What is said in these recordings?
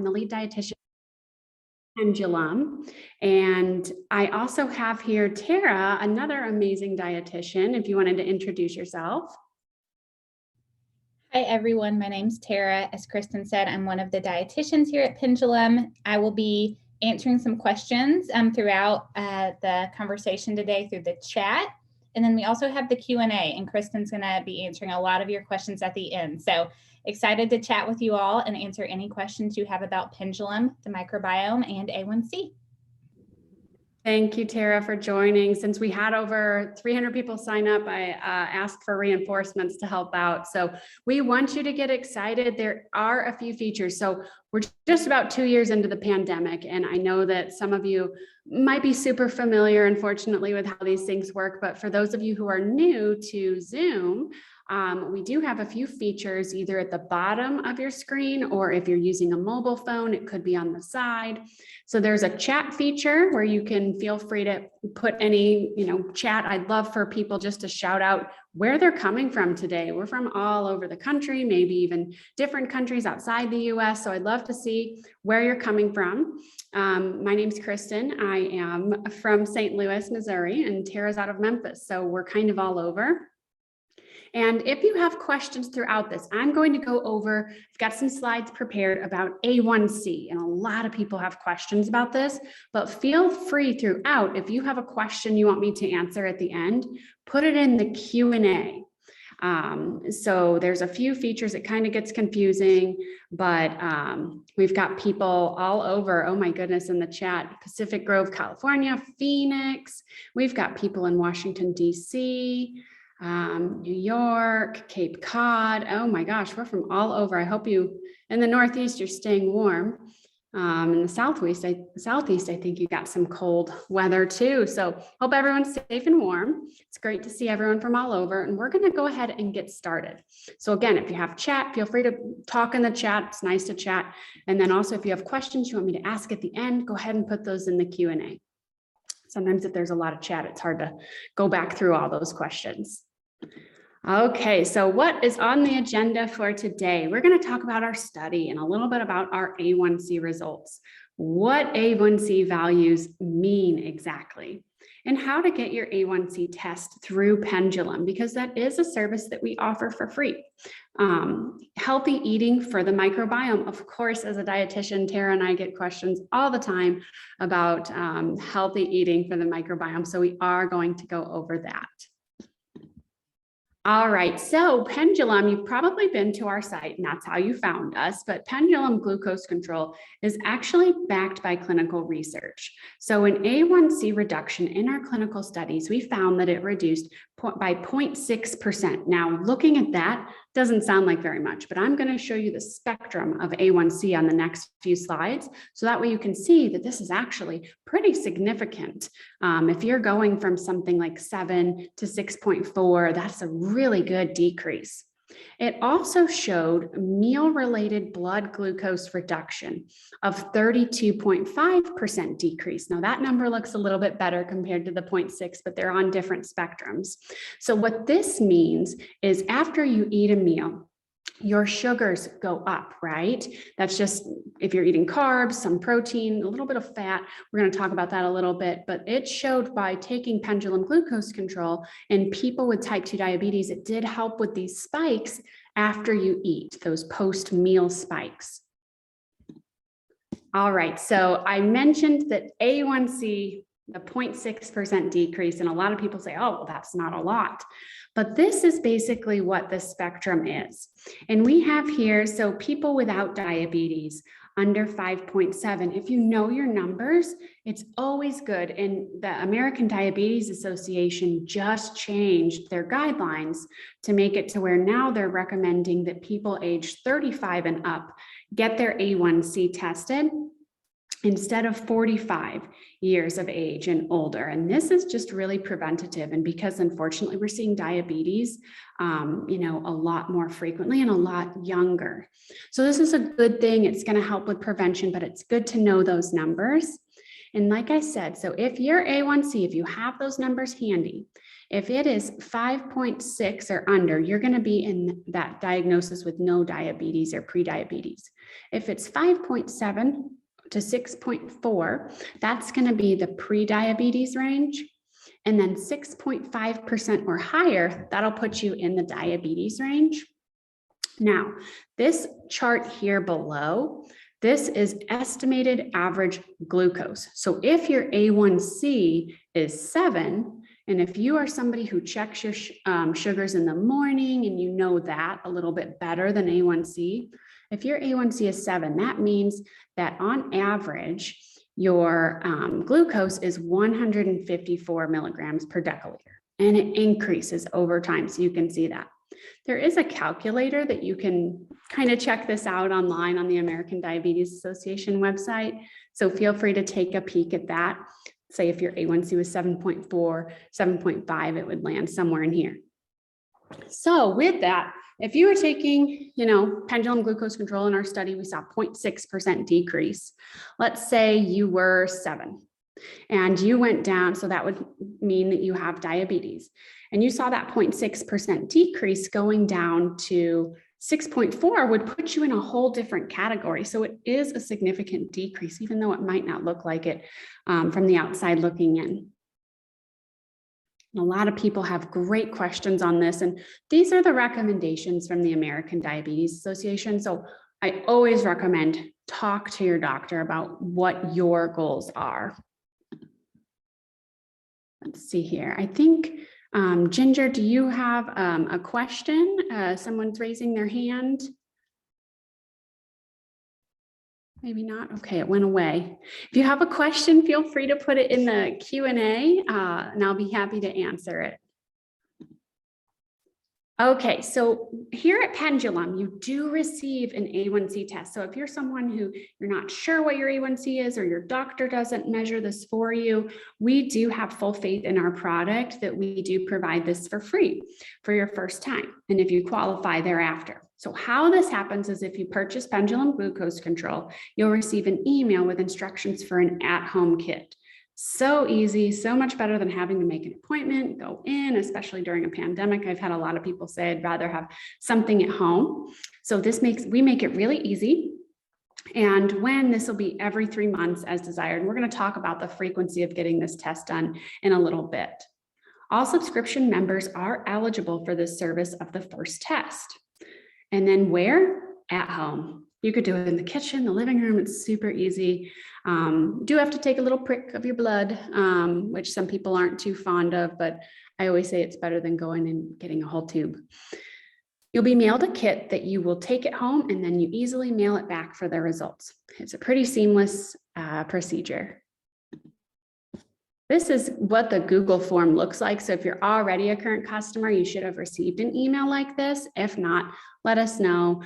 I'm the lead dietitian at Pendulum. And I also have here Tara, another amazing dietitian, if you wanted to introduce yourself. Hi, everyone. My name's Tara. As Kristen said, I'm one of the dietitians here at Pendulum. I will be answering some questions throughout the conversation today through the chat. And then we also have the Q&A, and Kristen's going to be answering a lot of your questions at the end. So excited to chat with you all and answer any questions you have about Pendulum, the microbiome, and A1C. Thank you, Tara, for joining. Since we had over 300 people sign up, I asked for reinforcements to help out. So we want you to get excited. There are a few features. So we're just about 2 years into the pandemic, and I know that some of you might be super familiar, unfortunately, with how these things work. But for those of you who are new to Zoom, we do have a few features either at the bottom of your screen, or if you're using a mobile phone, it could be on the side. So there's a chat feature where you can feel free to put any, chat. I'd love for people just to shout out where they're coming from today. We're from all over the country, maybe even different countries outside the US. So I'd love to see where you're coming from. My name's Kristen. I am from St. Louis, Missouri, and Tara's out of Memphis. So we're kind of all over. And if you have questions throughout this, I'm going to go over, I've got some slides prepared about A1C, and a lot of people have questions about this, but feel free throughout, if you have a question you want me to answer at the end, put it in the Q&A. So there's a few features, it kind of gets confusing, but we've got people all over, oh my goodness, in the chat, Pacific Grove, California, Phoenix, we've got people in Washington, DC, New York, Cape Cod. Oh my gosh, we're from all over. I hope you in the Northeast, you're staying warm. In the Southeast, I think you got some cold weather too. So hope everyone's safe and warm. It's great to see everyone from all over, and we're going to go ahead and get started. So again, if you have chat, feel free to talk in the chat. It's nice to chat. And then also if you have questions you want me to ask at the end, go ahead and put those in the Q&A. Sometimes if there's a lot of chat, it's hard to go back through all those questions. Okay, so what is on the agenda for today? We're going to talk about our study and a little bit about our A1C results, what A1C values mean exactly, and how to get your A1C test through Pendulum, because that is a service that we offer for free. Healthy eating for the microbiome. Of course, as a dietitian, Tara and I get questions all the time about healthy eating for the microbiome, so we are going to go over that. All right, so Pendulum, you've probably been to our site and that's how you found us, but Pendulum glucose control is actually backed by clinical research. So an A1C reduction in our clinical studies, we found that it reduced by 0.6%. Now, looking at that doesn't sound like very much, but I'm going to show you the spectrum of A1C on the next few slides. So that way you can see that this is actually pretty significant. If you're going from something like 7 to 6.4, that's a really good decrease. It also showed meal-related blood glucose reduction of 32.5% decrease. Now that number looks a little bit better compared to the 0.6, but they're on different spectrums. So what this means is after you eat a meal, your sugars go up, right? That's just if you're eating carbs, some protein, a little bit of fat. We're going to talk about that a little bit, but it showed by taking Pendulum glucose control in people with type 2 diabetes, it did help with these spikes after you eat, those post-meal spikes. All right, so I mentioned that A1C, the 0.6% decrease, and a lot of people say, oh, well, that's not a lot. But this is basically what the spectrum is. And we have here, so people without diabetes, under 5.7, if you know your numbers, it's always good. And the American Diabetes Association just changed their guidelines to make it to where now they're recommending that people age 35 and up get their A1C tested instead of 45 years of age and older. And this is just really preventative. And because unfortunately we're seeing diabetes, a lot more frequently and a lot younger. So this is a good thing. It's going to help with prevention, but it's good to know those numbers. And like I said, so if your A1C, if you have those numbers handy, if it is 5.6 or under, you're going to be in that diagnosis with no diabetes or prediabetes. If it's 5.7 to 6.4, that's going to be the prediabetes range. And then 6.5% or higher, that'll put you in the diabetes range. Now, this chart here below, this is estimated average glucose. So if your A1C is 7, and if you are somebody who checks your sugars in the morning and you know that a little bit better than A1C, if your A1C is 7, that means that on average, your glucose is 154 milligrams per deciliter, and it increases over time. So you can see that. There is a calculator that you can kind of check this out online on the American Diabetes Association website. So feel free to take a peek at that. Say if your A1C was 7.4, 7.5, it would land somewhere in here. So with that, if you were taking, pendulum glucose control in our study, we saw 0.6% decrease. Let's say you were 7 and you went down. So that would mean that you have diabetes, and you saw that 0.6% decrease going down to 6.4 would put you in a whole different category. So it is a significant decrease, even though it might not look like it from the outside looking in. And a lot of people have great questions on this, and these are the recommendations from the American Diabetes Association. So I always recommend talk to your doctor about what your goals are. Let's see here. I think, Ginger, do you have a question? Someone's raising their hand. Maybe not. Okay, it went away. If you have a question, feel free to put it in the Q&A, and I'll be happy to answer it. Okay, so here at Pendulum, you do receive an A1C test. So if you're someone who you're not sure what your A1C is, or your doctor doesn't measure this for you, we do have full faith in our product that we do provide this for free for your first time, and if you qualify thereafter. So how this happens is if you purchase Pendulum Glucose Control, you'll receive an email with instructions for an at-home kit. So easy, so much better than having to make an appointment, go in, especially during a pandemic. I've had a lot of people say I'd rather have something at home. So we make it really easy. And when this will be every 3 months as desired. And we're going to talk about the frequency of getting this test done in a little bit. All subscription members are eligible for this service of the first test. And then where? At home. You could do it in the kitchen, the living room. It's super easy. Do have to take a little prick of your blood, which some people aren't too fond of, but I always say it's better than going and getting a whole tube. You'll be mailed a kit that you will take at home, and then you easily mail it back for the results. It's a pretty seamless procedure. This is what the Google form looks like. So if you're already a current customer, you should have received an email like this. If not, let us know.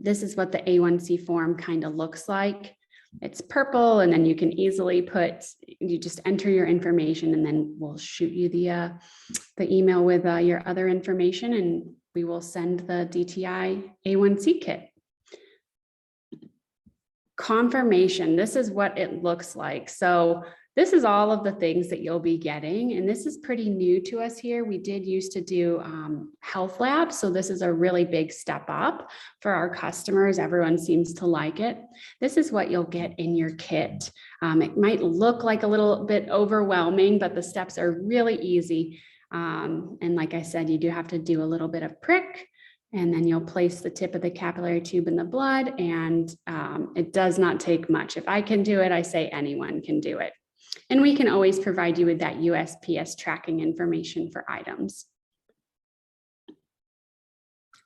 This is what the A1C form kind of looks like. It's purple, and then you can easily you just enter your information, and then we'll shoot you the email with your other information, and we will send the DTI A1C kit. Confirmation, this is what it looks like. So this is all of the things that you'll be getting, and this is pretty new to us here. We did used to do health labs, so this is a really big step up for our customers. Everyone seems to like it. This is what you'll get in your kit. It might look like a little bit overwhelming, but the steps are really easy. And like I said, you do have to do a little bit of prick, and then you'll place the tip of the capillary tube in the blood, and it does not take much. If I can do it, I say anyone can do it. And we can always provide you with that USPS tracking information for items.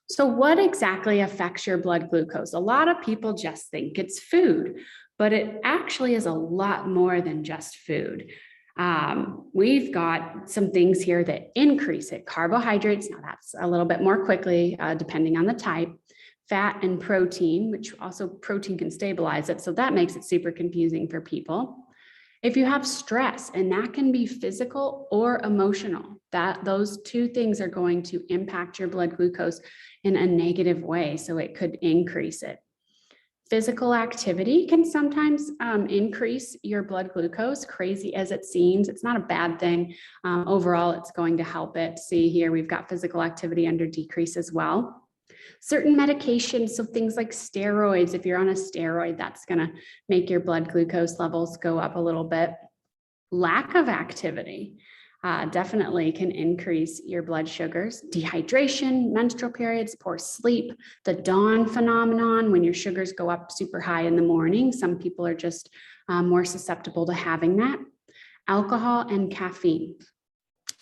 So what exactly affects your blood glucose? A lot of people just think it's food, but it actually is a lot more than just food. We've got some things here that increase it. Carbohydrates, now that's a little bit more quickly, depending on the type. Fat and protein, which also protein can stabilize it. So that makes it super confusing for people. If you have stress, and that can be physical or emotional, those two things are going to impact your blood glucose in a negative way. So it could increase it. Physical activity can sometimes increase your blood glucose, crazy as it seems. It's not a bad thing. Overall, it's going to help it. See here, we've got physical activity under decrease as well. Certain medications, so things like steroids, if you're on a steroid, that's going to make your blood glucose levels go up a little bit. Lack of activity definitely can increase your blood sugars. Dehydration, menstrual periods, poor sleep, the dawn phenomenon, when your sugars go up super high in the morning. Some people are just more susceptible to having that. Alcohol and caffeine.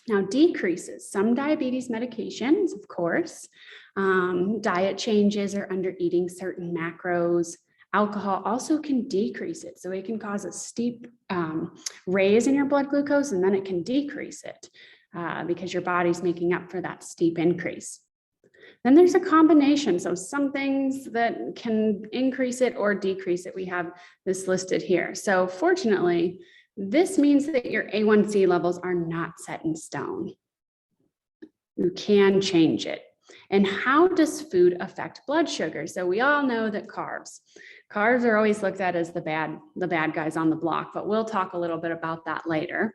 Now, decreases some diabetes medications, of course, diet changes or under eating certain macros. Alcohol also can decrease it. So it can cause a steep raise in your blood glucose, and then it can decrease it because your body's making up for that steep increase. Then there's a combination. So some things that can increase it or decrease it. We have this listed here. So fortunately, this means that your A1C levels are not set in stone. You can change it. And how does food affect blood sugar? So we all know that carbs are always looked at as the bad guys on the block, but we'll talk a little bit about that later.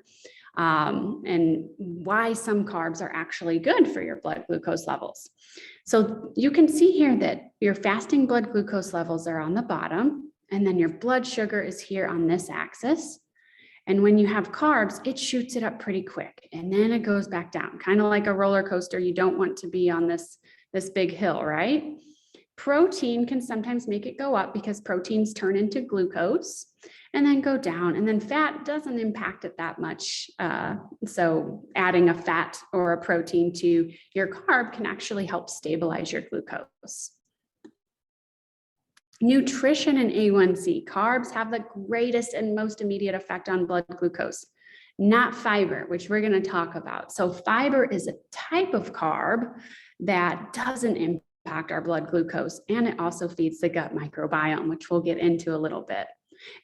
And why some carbs are actually good for your blood glucose levels. So you can see here that your fasting blood glucose levels are on the bottom, and then your blood sugar is here on this axis. And when you have carbs, it shoots it up pretty quick, and then it goes back down, kind of like a roller coaster. You don't want to be on this big hill, right? Protein can sometimes make it go up because proteins turn into glucose and then go down, and then fat doesn't impact it that much. So adding a fat or a protein to your carb can actually help stabilize your glucose. Nutrition and A1C. Carbs have the greatest and most immediate effect on blood glucose, not fiber, which we're going to talk about. So fiber is a type of carb that doesn't impact our blood glucose, and it also feeds the gut microbiome, which we'll get into a little bit.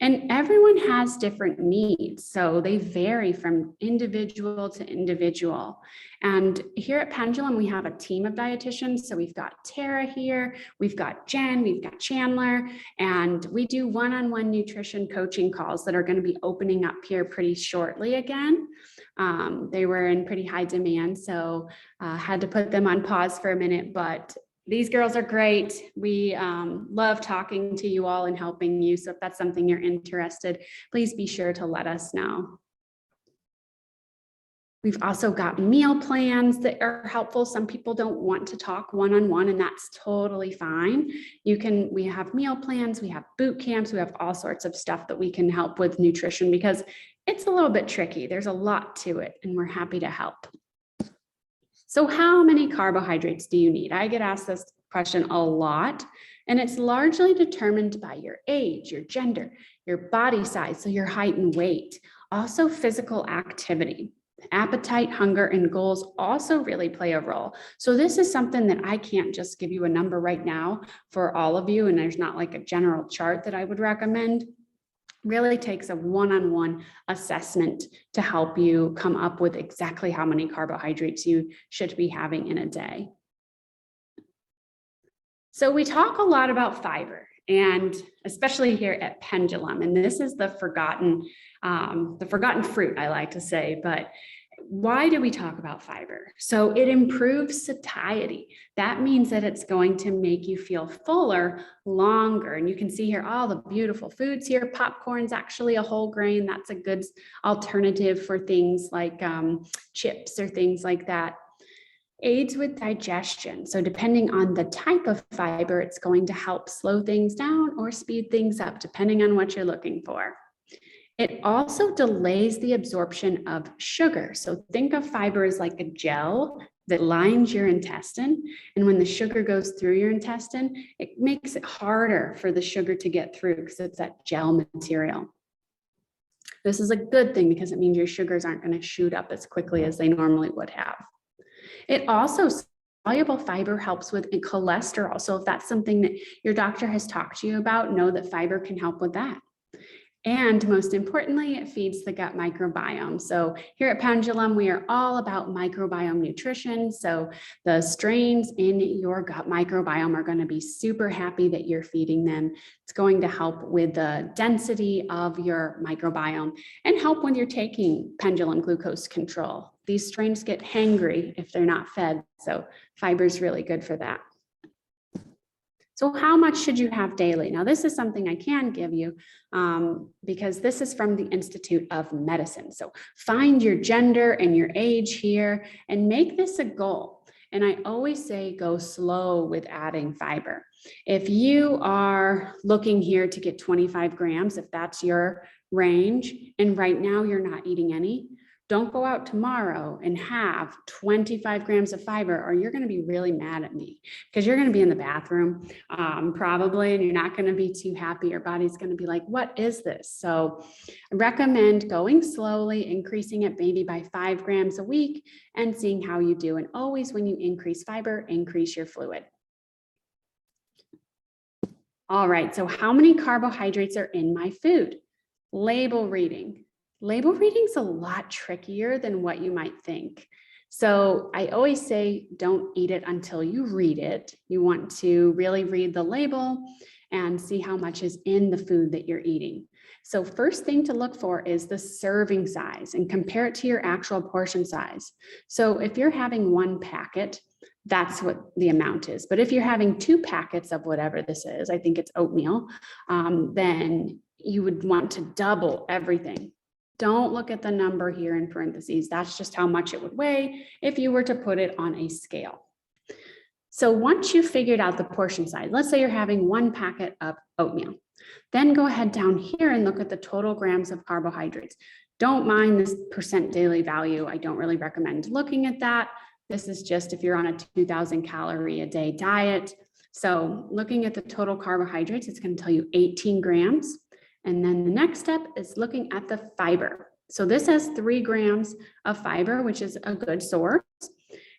And everyone has different needs, so they vary from individual to individual. And here at Pendulum, we have a team of dietitians. So we've got Tara here, we've got Jen, we've got Chandler, and we do one-on-one nutrition coaching calls that are going to be opening up here pretty shortly again. They were in pretty high demand, so had to put them on pause for a minute, but these girls are great. We love talking to you all and helping you. So if that's something you're interested, please be sure to let us know. We've also got meal plans that are helpful. Some people don't want to talk one-on-one, and that's totally fine. We have meal plans, we have boot camps, we have all sorts of stuff that we can help with nutrition because it's a little bit tricky. There's a lot to it, and we're happy to help. So how many carbohydrates do you need? I get asked this question a lot, and it's largely determined by your age, your gender, your body size, so your height and weight, also physical activity. Appetite, hunger, and goals also really play a role. So this is something that I can't just give you a number right now for all of you, and there's not like a general chart that I would recommend. Really takes a one-on-one assessment to help you come up with exactly how many carbohydrates you should be having in a day. So we talk a lot about fiber, and especially here at Pendulum, and this is the forgotten fruit, I like to say, but why do we talk about fiber? So it improves satiety. That means that it's going to make you feel fuller longer. And you can see here all the beautiful foods here. Popcorn's actually a whole grain. That's a good alternative for things like chips or things like that. Aids with digestion. So depending on the type of fiber, it's going to help slow things down or speed things up, depending on what you're looking for. It also delays the absorption of sugar. So think of fiber as like a gel that lines your intestine. And when the sugar goes through your intestine, it makes it harder for the sugar to get through because it's that gel material. This is a good thing because it means your sugars aren't going to shoot up as quickly as they normally would have. It also, soluble fiber helps with cholesterol. So if that's something that your doctor has talked to you about, know that fiber can help with that. And most importantly, it feeds the gut microbiome. So here at Pendulum, we are all about microbiome nutrition. So the strains in your gut microbiome are going to be super happy that you're feeding them. It's going to help with the density of your microbiome and help when you're taking Pendulum glucose control. These strains get hangry if they're not fed. So fiber is really good for that. So how much should you have daily? Now, this is something I can give you because this is from the Institute of Medicine. So find your gender and your age here and make this a goal. And I always say go slow with adding fiber. If you are looking here to get 25 grams, if that's your range, and right now you're not eating any, don't go out tomorrow and have 25 grams of fiber, or you're going to be really mad at me because you're going to be in the bathroom probably, and you're not going to be too happy. Your body's going to be like, what is this? So I recommend going slowly, increasing it maybe by 5 grams a week and seeing how you do. And always when you increase fiber, increase your fluid. All right, so how many carbohydrates are in my food? Label reading. Label reading is a lot trickier than what you might think. So I always say, don't eat it until you read it. You want to really read the label and see how much is in the food that you're eating. So first thing to look for is the serving size and compare it to your actual portion size. So if you're having 1 packet, that's what the amount is. But if you're having 2 packets of whatever this is, I think it's oatmeal, then you would want to double everything. Don't look at the number here in parentheses. That's just how much it would weigh if you were to put it on a scale. So once you figured out the portion size, let's say you're having 1 packet of oatmeal, then go ahead down here and look at the total grams of carbohydrates. Don't mind this percent daily value. I don't really recommend looking at that. This is just if you're on a 2,000 calorie a day diet. So looking at the total carbohydrates, it's going to tell you 18 grams. And then the next step is looking at the fiber. So this has 3 grams of fiber, which is a good source.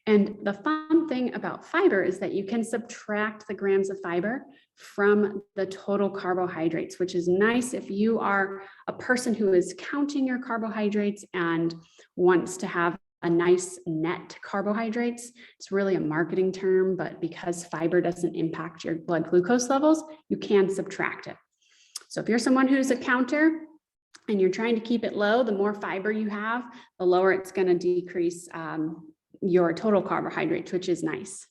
And the fun thing about fiber is that you can subtract the grams of fiber from the total carbohydrates, which is nice if you are a person who is counting your carbohydrates and wants to have a nice net carbohydrates. It's really a marketing term, but because fiber doesn't impact your blood glucose levels, you can subtract it. So if you're someone who's a counter and you're trying to keep it low, the more fiber you have, the lower it's going to decrease your total carbohydrates, which is nice.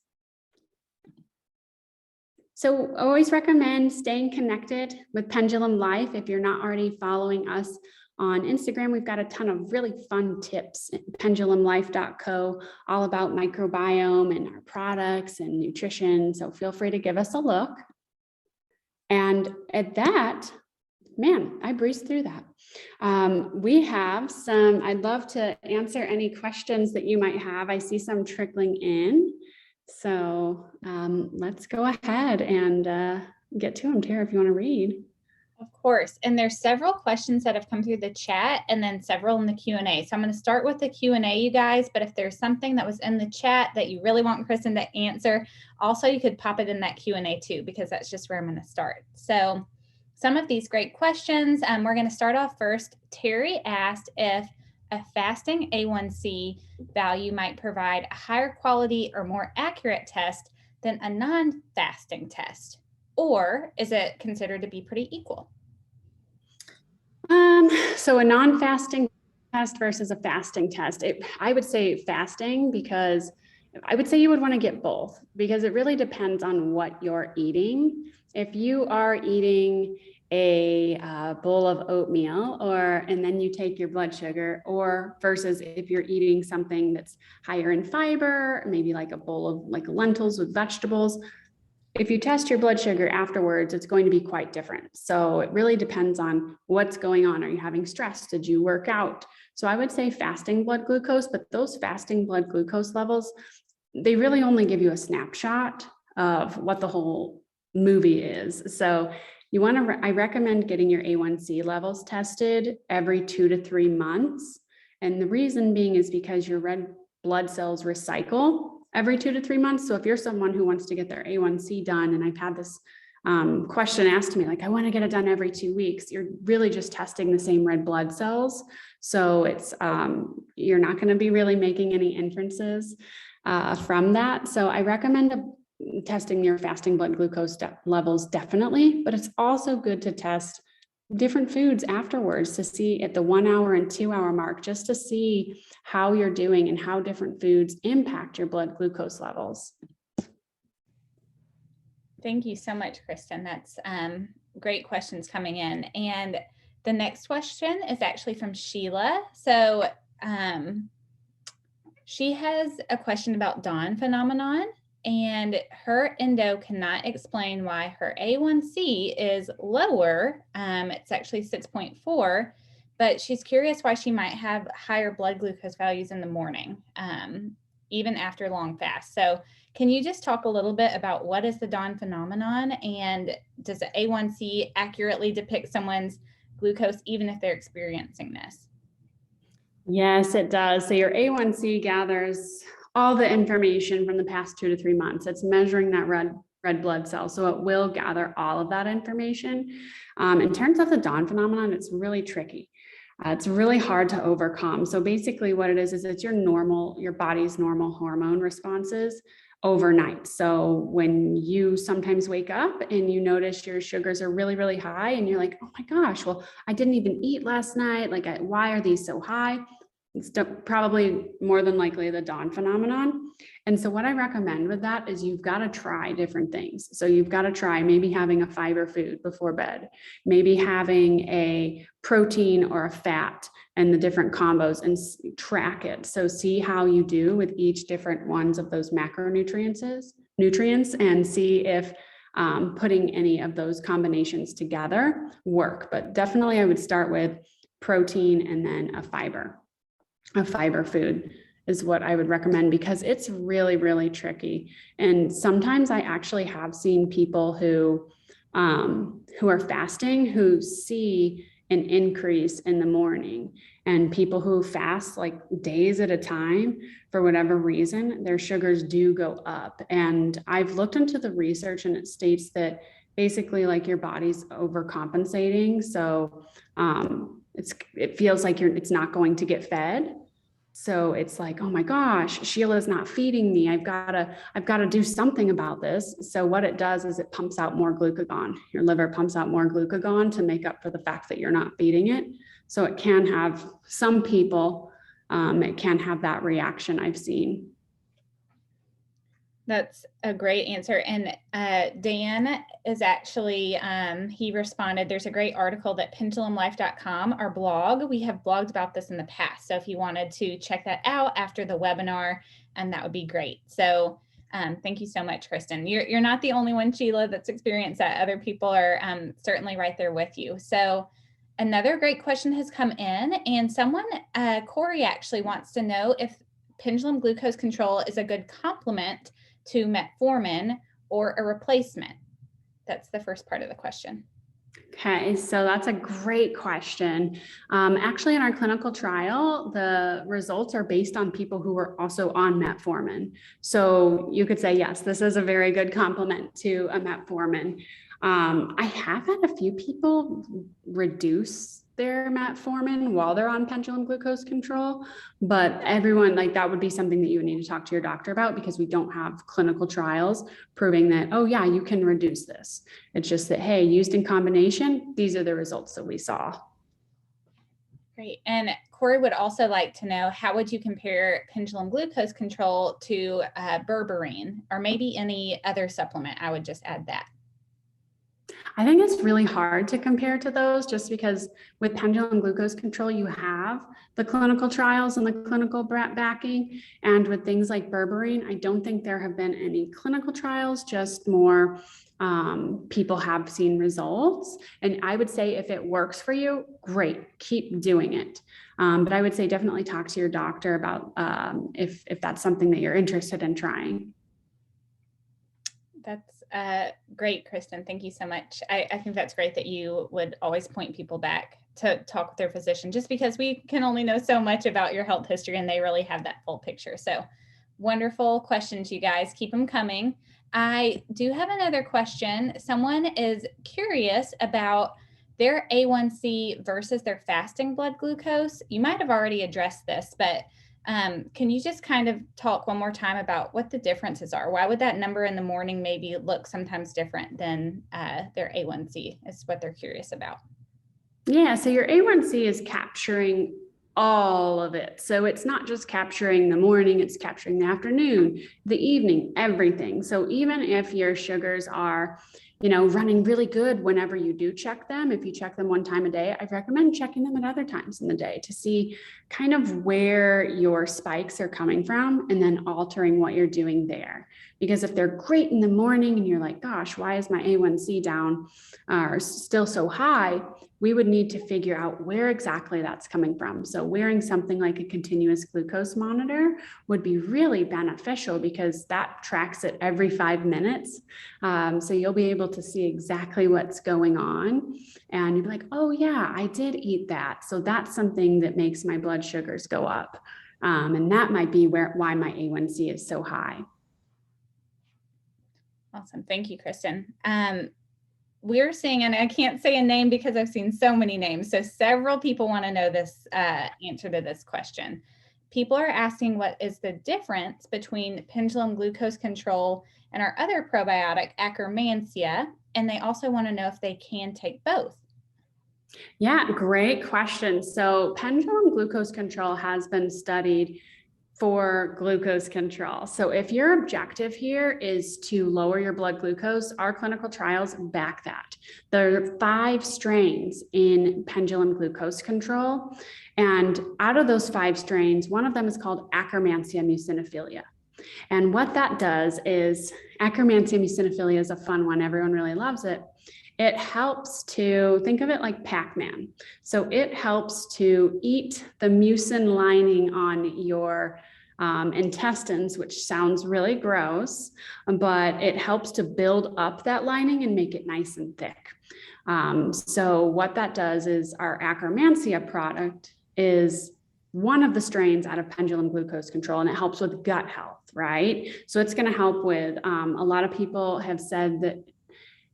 So I always recommend staying connected with Pendulum Life. If you're not already following us on Instagram, we've got a ton of really fun tips at pendulumlife.co, all about microbiome and our products and nutrition. So feel free to give us a look. And at that, man, I breezed through that. We have some, I'd love to answer any questions that you might have. I see some trickling in. So let's go ahead and get to them. Tara, if you want to read. Of course. And there's several questions that have come through the chat and then several in the Q&A. So I'm going to start with the Q&A, you guys, but if there's something that was in the chat that you really want Kristen to answer, also you could pop it in that Q&A too, because that's just where I'm going to start. So some of these great questions, we're going to start off first. Terry asked if a fasting A1C value might provide a higher quality or more accurate test than a non-fasting test, or is it considered to be pretty equal? So a non-fasting test versus a fasting test, I would say fasting, because I would say you would want to get both, because it really depends on what you're eating. If you are eating a bowl of oatmeal and then you take your blood sugar, or versus if you're eating something that's higher in fiber, maybe like a bowl of like lentils with vegetables, if you test your blood sugar afterwards, it's going to be quite different. So it really depends on what's going on. Are you having stress? Did you work out? So I would say fasting blood glucose, but those fasting blood glucose levels, they really only give you a snapshot of what the whole movie is. So I recommend getting your A1C levels tested every 2 to 3 months. And the reason being is because your red blood cells recycle every 2 to 3 months. So if you're someone who wants to get their A1C done, and I've had this question asked to me, like, I want to get it done every 2 weeks. You're really just testing the same red blood cells. So it's, you're not going to be really making any inferences from that. So I recommend testing your fasting blood glucose levels definitely, but it's also good to test different foods afterwards to see at the 1 hour and 2 hour mark, just to see how you're doing and how different foods impact your blood glucose levels. Thank you so much, Kristen. That's great questions coming in. And the next question is actually from Sheila. So she has a question about dawn phenomenon, and her endo cannot explain why her A1C is lower. It's actually 6.4, but she's curious why she might have higher blood glucose values in the morning, even after long fast. So can you just talk a little bit about what is the dawn phenomenon, and does the A1C accurately depict someone's glucose even if they're experiencing this? Yes, it does. So your A1C gathers all the information from the past 2 to 3 months. It's measuring that red blood cell. So it will gather all of that information. In terms of the dawn phenomenon, it's really tricky. It's really hard to overcome. So basically what it is it's your body's normal hormone responses overnight. So when you sometimes wake up and you notice your sugars are really, really high and you're like, oh my gosh, well, I didn't even eat last night. Like, why are these so high? It's probably more than likely the dawn phenomenon. And so what I recommend with that is you've got to try different things. So you've got to try maybe having a fiber food before bed, maybe having a protein or a fat and the different combos, and track it. So see how you do with each different ones of those macronutrients, and see if putting any of those combinations together work. But definitely I would start with protein and then a fiber food is what I would recommend, because it's really, really tricky. And sometimes I actually have seen people who are fasting who see an increase in the morning, and people who fast like days at a time, for whatever reason, their sugars do go up. And I've looked into the research, and it states that basically like your body's overcompensating. So it feels like it's not going to get fed. So it's like, oh my gosh, Sheila's not feeding me. I've got to do something about this. So what it does is it pumps out more glucagon. Your liver pumps out more glucagon to make up for the fact that you're not feeding it. So it can have some people, it can have that reaction I've seen. That's a great answer. And Dan is actually, he responded, there's a great article that pendulumlife.com, our blog, we have blogged about this in the past. So if you wanted to check that out after the webinar, that would be great. So thank you so much, Kristen. You're not the only one, Sheila, that's experienced that. Other people are certainly right there with you. So another great question has come in, and someone, Corey, actually wants to know if pendulum glucose control is a good complement to metformin or a replacement. That's the first part of the question. Okay, so that's a great question. Actually, in our clinical trial, the results are based on people who were also on metformin. So you could say, yes, this is a very good complement to a metformin. I have had a few people reduce their metformin while they're on pendulum glucose control, but everyone, like, that would be something that you would need to talk to your doctor about, because we don't have clinical trials proving that, oh yeah, you can reduce this. It's just that, hey, used in combination, these are the results that we saw. Great. And Corey would also like to know, how would you compare pendulum glucose control to berberine, or maybe any other supplement? I would just add that. I think it's really hard to compare to those, just because with pendulum glucose control, you have the clinical trials and the clinical backing. And with things like berberine, I don't think there have been any clinical trials, just more people have seen results. And I would say if it works for you, great, keep doing it. But I would say definitely talk to your doctor about if that's something that you're interested in trying. That's great, Kristen. Thank you so much. I think that's great that you would always point people back to talk with their physician, just because we can only know so much about your health history and they really have that full picture. So wonderful questions, you guys. Keep them coming. I do have another question. Someone is curious about their A1C versus their fasting blood glucose. You might have already addressed this, but can you just kind of talk one more time about what the differences are? Why would that number in the morning maybe look sometimes different than their A1C is what they're curious about. Yeah, so your A1C is capturing all of it. So it's not just capturing the morning, it's capturing the afternoon, the evening, everything. So even if your sugars are, running really good whenever you do check them, if you check them one time a day, I recommend checking them at other times in the day to see kind of where your spikes are coming from and then altering what you're doing there. Because if they're great in the morning and you're like, gosh, why is my A1C down or still so high? We would need to figure out where exactly that's coming from. So wearing something like a continuous glucose monitor would be really beneficial because that tracks it every 5 minutes. So you'll be able to see exactly what's going on and you'll be like, oh yeah, I did eat that. So that's something that makes my blood sugars go up. And that might be why my A1C is so high. Awesome. Thank you, Kristen. We're seeing, and I can't say a name because I've seen so many names. So several people want to know this answer to this question. People are asking what is the difference between pendulum glucose control and our other probiotic, Akkermansia, and they also want to know if they can take both. Yeah, great question. So pendulum glucose control has been studied for glucose control. So if your objective here is to lower your blood glucose, our clinical trials back that. There are 5 strains in pendulum glucose control. And out of those 5 strains, one of them is called Akkermansia muciniphila. And what that does is, Akkermansia muciniphila is a fun one. Everyone really loves it. It helps to, think of it like Pac-Man. So it helps to eat the mucin lining on your intestines, which sounds really gross, but it helps to build up that lining and make it nice and thick. So what that does is our Akkermansia product is one of the strains out of pendulum glucose control, and it helps with gut health, right? So it's going to help with, a lot of people have said that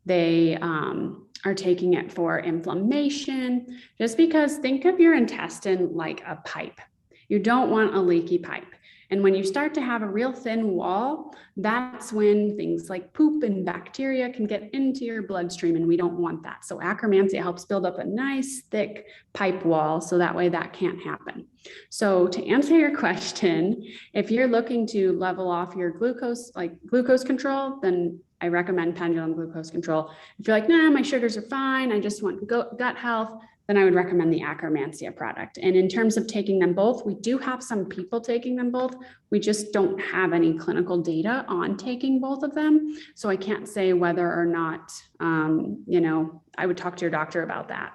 they are taking it for inflammation, just because think of your intestine like a pipe. You don't want a leaky pipe. And when you start to have a real thin wall, that's when things like poop and bacteria can get into your bloodstream, and we don't want that. So Akkermansia helps build up a nice thick pipe wall, so that way that can't happen. So to answer your question, if you're looking to level off your glucose, like glucose control, then I recommend pendulum glucose control. If you're like, nah, my sugars are fine, I just want gut health, then I would recommend the Akkermansia product. And in terms of taking them both, we do have some people taking them both. We just don't have any clinical data on taking both of them. So I can't say whether or not, I would talk to your doctor about that.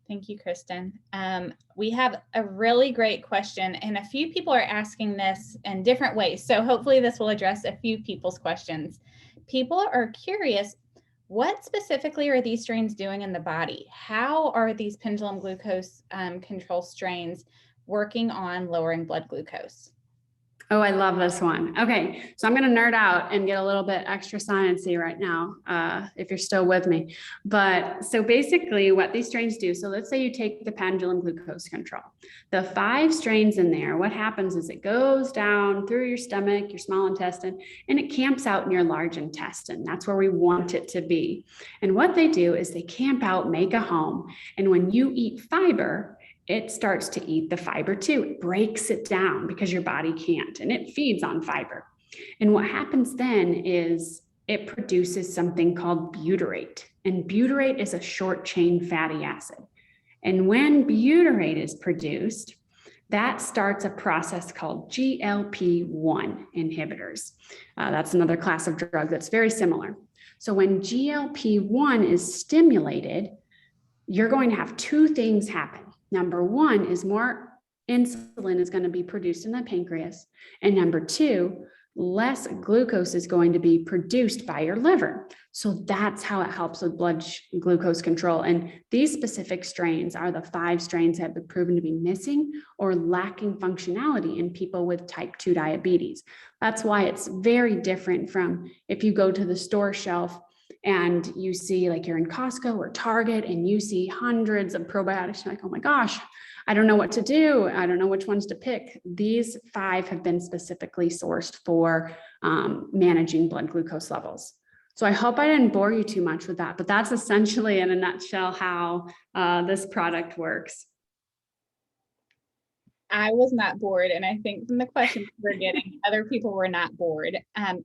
Thank you, Kristen. We have a really great question, and a few people are asking this in different ways. So hopefully this will address a few people's questions. People are curious, what specifically are these strains doing in the body? How are these pendulum glucose control strains working on lowering blood glucose? Oh, I love this one. Okay, so I'm going to nerd out and get a little bit extra sciencey right now, if you're still with me. But so basically what these strains do, so let's say you take the pendulum glucose control. The 5 strains in there, what happens is it goes down through your stomach, your small intestine, and it camps out in your large intestine. That's where we want it to be. And what they do is they camp out, make a home. And when you eat fiber, it starts to eat the fiber too. It breaks it down because your body can't, and it feeds on fiber. And what happens then is it produces something called butyrate. And butyrate is a short chain fatty acid. And when butyrate is produced, that starts a process called GLP-1 inhibitors. That's another class of drug that's very similar. So when GLP-1 is stimulated, you're going to have 2 things happen. Number 1 is more insulin is going to be produced in the pancreas. And number 2, less glucose is going to be produced by your liver. So that's how it helps with blood glucose control. And these specific strains are the 5 strains that have been proven to be missing or lacking functionality in people with type 2 diabetes. That's why it's very different from if you go to the store shelf and you see, like, you're in Costco or Target and you see hundreds of probiotics, you're like, oh my gosh, I don't know what to do. I don't know which ones to pick. These 5 have been specifically sourced for managing blood glucose levels. So I hope I didn't bore you too much with that, but that's essentially in a nutshell how this product works. I was not bored, and I think from the questions we're getting, other people were not bored.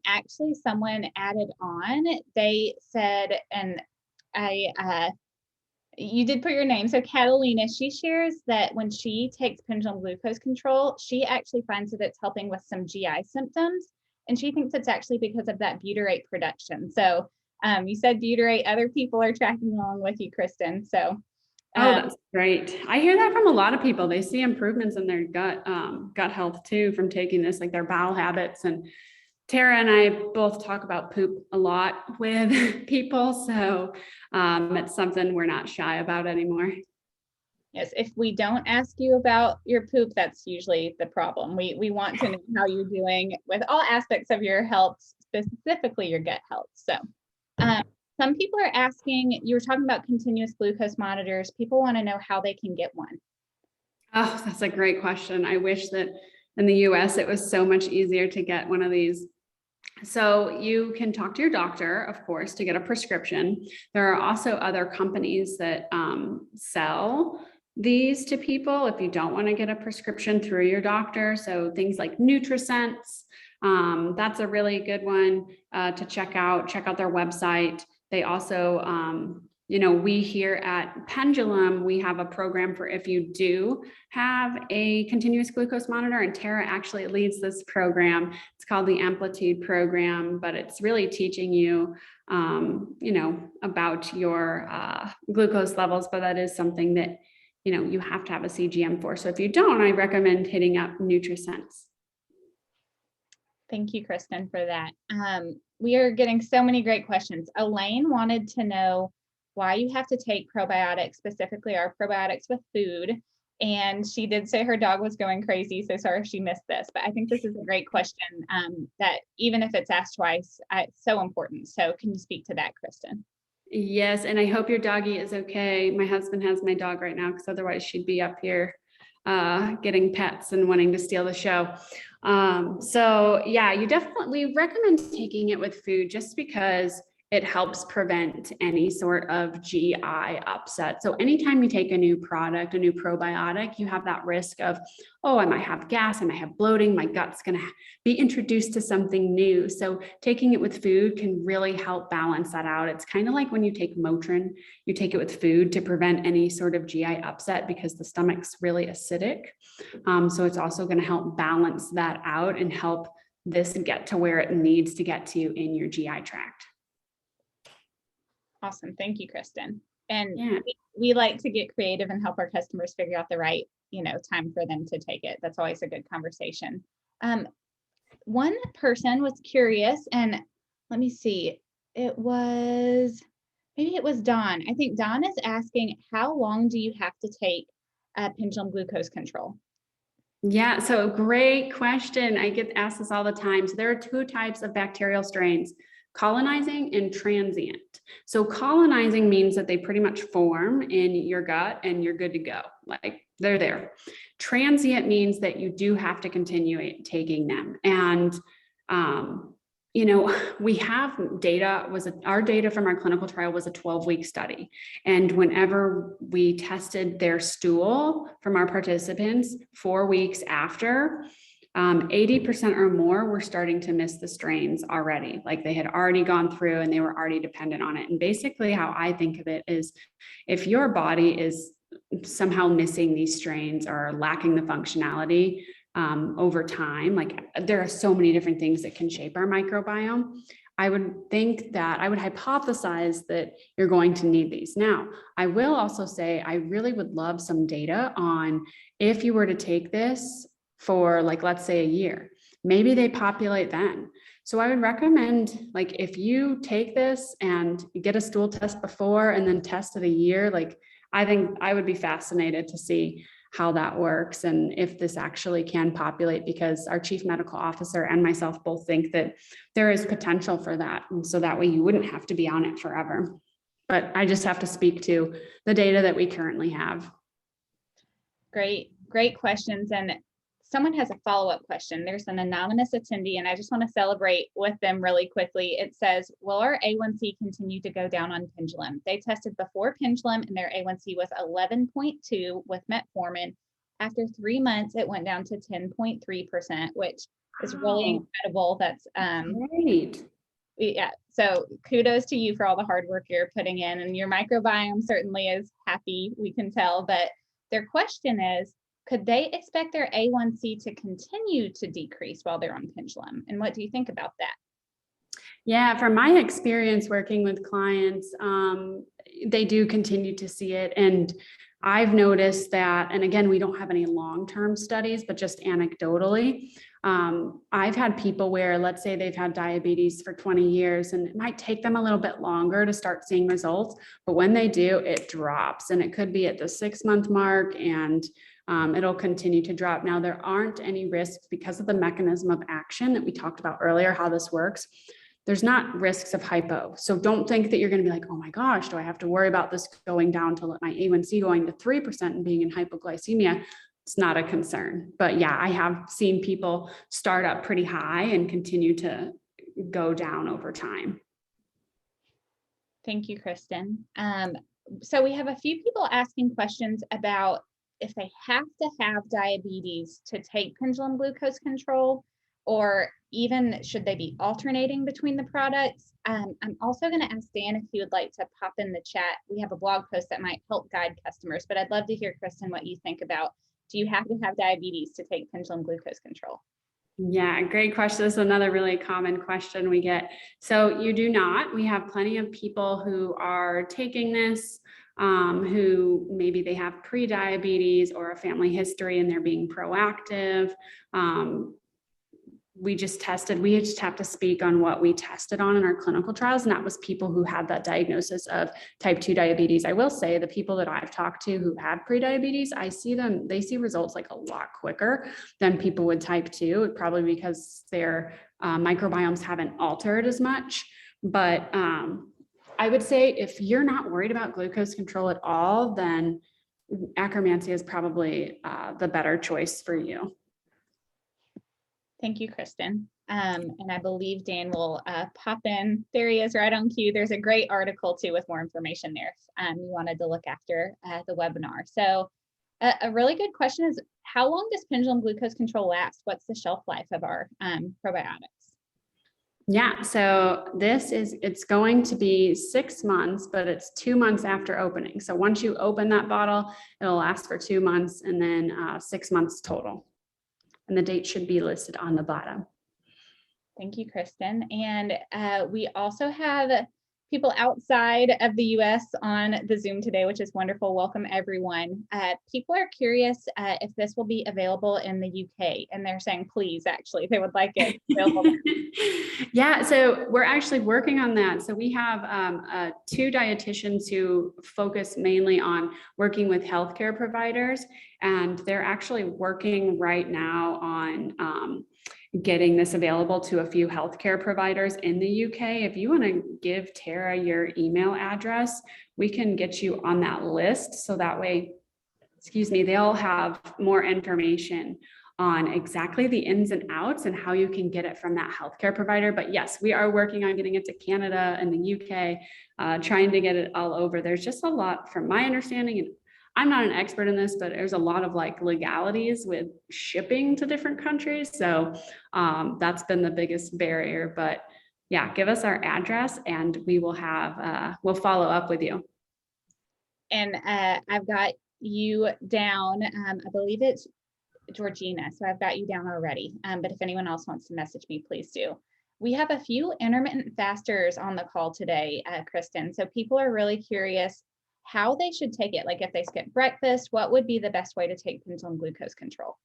Actually, someone added on, they said, and you did put your name. So Catalina, she shares that when she takes pendulum glucose control, she actually finds that it's helping with some GI symptoms. And she thinks it's actually because of that butyrate production. So you said butyrate, other people are tracking along with you, Kristen. So oh, that's great. I hear that from a lot of people. They see improvements in their gut health too from taking this, like their bowel habits. And Tara and I both talk about poop a lot with people. So it's something we're not shy about anymore. yes, if we don't ask you about your poop, that's usually the problem. We want to know how you're doing with all aspects of your health, specifically your gut health. So some people are asking, you were talking about continuous glucose monitors. People want to know how they can get one. Oh, that's a great question. I wish that in the US it was so much easier to get one of these. So you can talk to your doctor, of course, to get a prescription. There are also other companies that sell these to people if you don't want to get a prescription through your doctor. So things like NutriSense, that's a really good one to check out. Check out their website. They also, we here at Pendulum, we have a program for if you do have a continuous glucose monitor, and Tara actually leads this program. It's called the Amplitude program, but it's really teaching you, about your glucose levels, but that is something that, you have to have a CGM for. So if you don't, I recommend hitting up NutriSense. Thank you, Kristen, for that. We are getting so many great questions. Elaine wanted to know why you have to take probiotics, specifically our probiotics with food. And she did say her dog was going crazy. So sorry if she missed this, but I think this is a great question that even if it's asked twice, it's so important. So can you speak to that, Kristen? Yes, and I hope your doggie is okay. My husband has my dog right now because otherwise she'd be up here getting pets and wanting to steal the show. So yeah, we recommend taking it with food just because it helps prevent any sort of GI upset. So anytime you take a new product, a new probiotic, you have that risk of, oh, I might have gas, I might have bloating, my gut's going to be introduced to something new. So taking it with food can really help balance that out. It's kind of like when you take Motrin, you take it with food to prevent any sort of GI upset because the stomach's really acidic. So it's also going to help balance that out and help this get to where it needs to get to in your GI tract. Awesome. Thank you, Kristen. And we like to get creative and help our customers figure out the right, time for them to take it. That's always a good conversation. One person was curious, and let me see, maybe it was Dawn. I think Dawn is asking, how long do you have to take pendulum glucose control? Yeah, so great question. I get asked this all the time. So there are 2 types of bacterial strains: colonizing and transient. So colonizing means that they pretty much form in your gut and you're good to go. Like they're there. Transient means that you do have to continue taking them. And, we have data, our data from our clinical trial was a 12-week study. And whenever we tested their stool from our participants 4 weeks after, 80% or more were starting to miss the strains already. Like they had already gone through and they were already dependent on it. And basically how I think of it is if your body is somehow missing these strains or lacking the functionality over time, like there are so many different things that can shape our microbiome. I would hypothesize that you're going to need these. Now, I will also say, I really would love some data on if you were to take this for, like, let's say a year. maybe they populate then. So I would recommend, like, if you take this and get a stool test before and then test it a year, like, I think I would be fascinated to see how that works and if this actually can populate, because our chief medical officer and myself both think that there is potential for that. And so that way you wouldn't have to be on it forever. But I just have to speak to the data that we currently have. Great questions. And someone has a follow-up question. There's an anonymous attendee, and I just want to celebrate with them really quickly. It says, will our A1C continue to go down on Pendulum? They tested before Pendulum and their A1C was 11.2 with metformin. After 3 months, it went down to 10.3%, which is really incredible. That's great. Yeah. So kudos to you for all the hard work you're putting in, and your microbiome certainly is happy, we can tell. But their question is, could they expect their A1C to continue to decrease while they're on Pendulum? And what do you think about that? Yeah, from my experience working with clients, they do continue to see it. And I've noticed that, and again, we don't have any long-term studies, but just anecdotally, I've had people where, let's say they've had diabetes for 20 years and it might take them a little bit longer to start seeing results, but when they do, it drops, and it could be at the 6-month mark, and it'll continue to drop. Now, there aren't any risks because of the mechanism of action that we talked about earlier, how this works. There's not risks of hypo. So don't think that you're going to be like, oh my gosh, do I have to worry about this going down to my A1C going to 3% and being in hypoglycemia? It's not a concern. But yeah, I have seen people start up pretty high and continue to go down over time. Thank you, Kristen. So we have a few people asking questions about if they have to have diabetes to take Pendulum glucose control, or even should they be alternating between the products. I'm also going to ask Dan if he would like to pop in the chat. We have a blog post that might help guide customers, but I'd love to hear, Kristen, what you think about, do you have to have diabetes to take Pendulum glucose control? Yeah, great question. This is another really common question we get. So you do not. We have plenty of people who are taking this, who maybe they have pre-diabetes or a family history and they're being proactive. We just have to speak on what we tested on in our clinical trials, and that was people who had that diagnosis of type 2 diabetes. I will say the people that I've talked to who had pre-diabetes, they see results like a lot quicker than people with type 2, probably because their microbiomes haven't altered as much. But I would say if you're not worried about glucose control at all, then Akkermansia is probably the better choice for you. Thank you, Kristen. And I believe Dan will pop in. There he is, right on cue. There's a great article too with more information there if you wanted to look after the webinar. So a really good question is, how long does Pendulum glucose control last? What's the shelf life of our probiotics? Yeah, so it's going to be 6 months, but it's 2 months after opening. So once you open that bottle, it'll last for 2 months and then 6 months total. And the date should be listed on the bottom. Thank you, Kristen. And we also have people outside of the US on the Zoom today, which is wonderful. Welcome, everyone. People are curious if this will be available in the UK, and they're saying, please, actually, they would like it available. Yeah, so we're actually working on that. So we have 2 dietitians who focus mainly on working with healthcare providers, and they're actually working right now on getting this available to a few healthcare providers in the UK. If you want to give Tara your email address, we can get you on that list. So that way, they'll have more information on exactly the ins and outs and how you can get it from that healthcare provider. But yes, we are working on getting it to Canada and the UK, trying to get it all over. There's just a lot, from my understanding, and I'm not an expert in this, but there's a lot of like legalities with shipping to different countries. So that's been the biggest barrier. But yeah, give us our address and we will we'll follow up with you. And I've got you down, I believe it's Georgina. So I've got you down already. But if anyone else wants to message me, please do. We have a few intermittent fasters on the call today, Kristen. So people are really curious how they should take it. Like if they skip breakfast, what would be the best way to take Pendulum glucose control?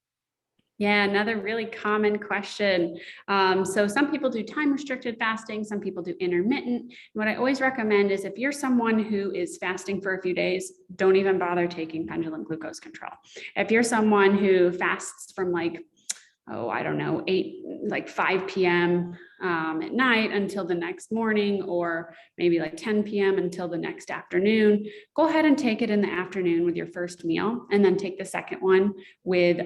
Yeah, another really common question. So some people do time restricted fasting, some people do intermittent. What I always recommend is if you're someone who is fasting for a few days, don't even bother taking pendulum glucose control. If you're someone who fasts from like, oh, I don't know, 5 p.m. At night until the next morning, or maybe like 10 p.m. until the next afternoon, go ahead and take it in the afternoon with your first meal, and then take the second one with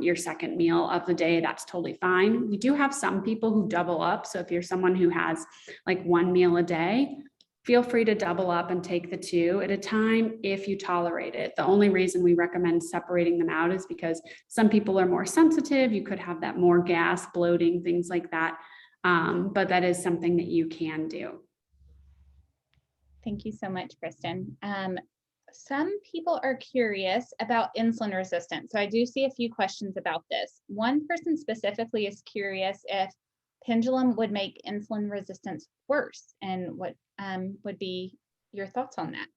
your second meal of the day. That's totally fine. We do have some people who double up. So if you're someone who has like one meal a day, feel free to double up and take the two at a time if you tolerate it. The only reason we recommend separating them out is because some people are more sensitive. You could have that more gas, bloating, things like that. But that is something that you can do. Thank you so much, Kristen. Some people are curious about insulin resistance. So I do see a few questions about this. One person specifically is curious if pendulum would make insulin resistance worse, and what would be your thoughts on that?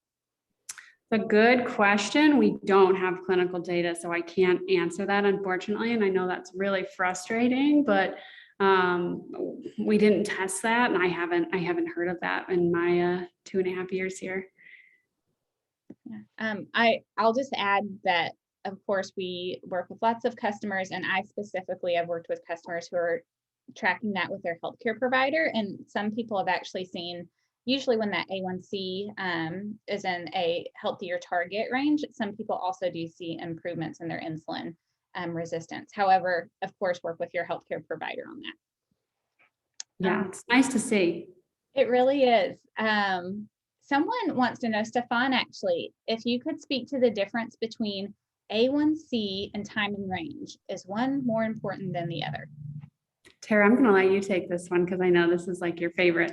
A good question. We don't have clinical data, so I can't answer that, unfortunately. And I know that's really frustrating, but we didn't test that, and I haven't heard of that in my 2.5 years here. Yeah. I'll just add that, of course, we work with lots of customers, and I specifically have worked with customers who are tracking that with their healthcare provider. And some people have actually seen, usually when that A1C is in a healthier target range, some people also do see improvements in their insulin resistance. However, of course, work with your healthcare provider on that. Yeah, it's nice to see. It really is. Someone wants to know, Stefan, actually, if you could speak to the difference between A1C and time and range. Is one more important than the other? Tara, I'm going to let you take this one because I know this is like your favorite.